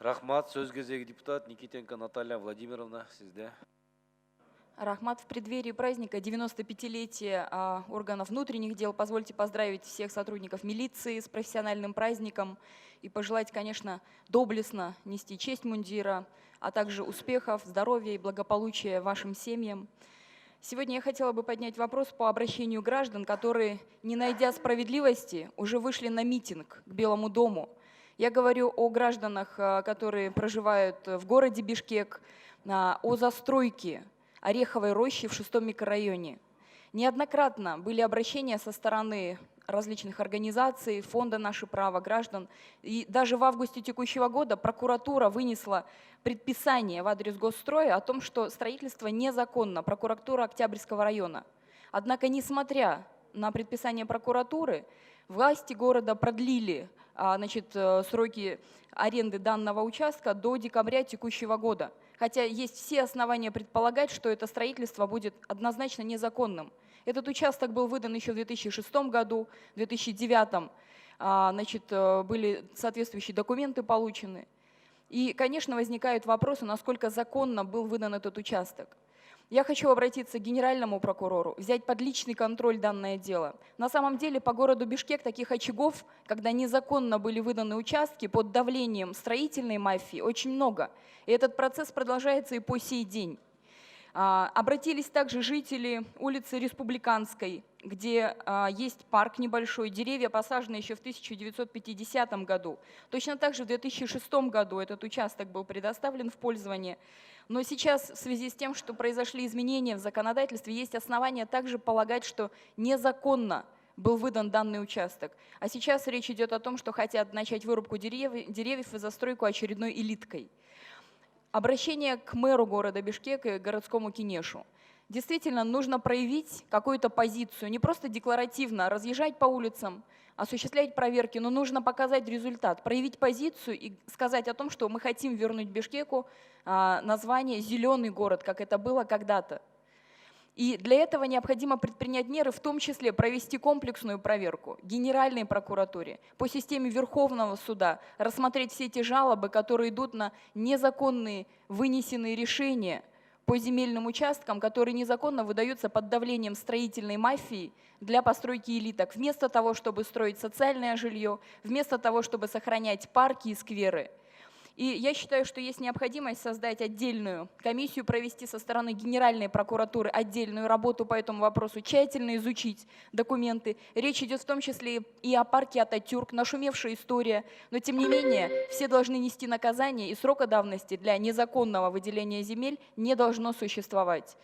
Рахмат, сөз кезегі депутат Никитенко Наталья Владимировна, сізде. Рахмат, в преддверии праздника 95-летия органов внутренних дел позвольте поздравить всех сотрудников милиции с профессиональным праздником и пожелать, конечно, доблестно нести честь мундира, а также успехов, здоровья и благополучия вашим семьям. Сегодня я хотела бы поднять вопрос по обращению граждан, которые, не найдя справедливости, уже вышли на митинг к Белому дому. Я говорю о гражданах, которые проживают в городе Бишкек, о застройке Ореховой рощи в 6-м микрорайоне. Неоднократно были обращения со стороны различных организаций, фонда «Наше право», граждан. И даже в августе текущего года прокуратура вынесла предписание в адрес Госстроя о том, что строительство незаконно, прокуратура Октябрьского района. Однако, несмотря на предписание прокуратуры, власти города продлили сроки аренды данного участка до декабря текущего года. Хотя есть все основания предполагать, что это строительство будет однозначно незаконным. Этот участок был выдан еще в 2006 году, в 2009 были соответствующие документы получены. И, конечно, возникают вопросы, насколько законно был выдан этот участок. Я хочу обратиться к генеральному прокурору, взять под личный контроль данное дело. На самом деле по городу Бишкек таких очагов, когда незаконно были выданы участки под давлением строительной мафии, очень много. И этот процесс продолжается и по сей день. Обратились также жители улицы Республиканской, где есть парк небольшой, деревья посажены еще в 1950 году. Точно так же в 2006 году этот участок был предоставлен в пользование. Но сейчас в связи с тем, что произошли изменения в законодательстве, есть основания также полагать, что незаконно был выдан данный участок. А сейчас речь идет о том, что хотят начать вырубку деревьев и застройку очередной элиткой. Обращение к мэру города Бишкек и городскому кинешу. Действительно, нужно проявить какую-то позицию, не просто декларативно разъезжать по улицам, осуществлять проверки, но нужно показать результат, проявить позицию и сказать о том, что мы хотим вернуть Бишкеку название «Зеленый город», как это было когда-то. И для этого необходимо предпринять меры, в том числе провести комплексную проверку Генеральной прокуратуре по системе Верховного суда, рассмотреть все те жалобы, которые идут на незаконные вынесенные решения по земельным участкам, которые незаконно выдаются под давлением строительной мафии для постройки элиток, вместо того, чтобы строить социальное жилье, вместо того, чтобы сохранять парки и скверы. И я считаю, что есть необходимость создать отдельную комиссию, провести со стороны Генеральной прокуратуры отдельную работу по этому вопросу, тщательно изучить документы. Речь идет в том числе и о парке Ататюрк, нашумевшая история, но тем не менее все должны нести наказание, и срока давности для незаконного выделения земель не должно существовать.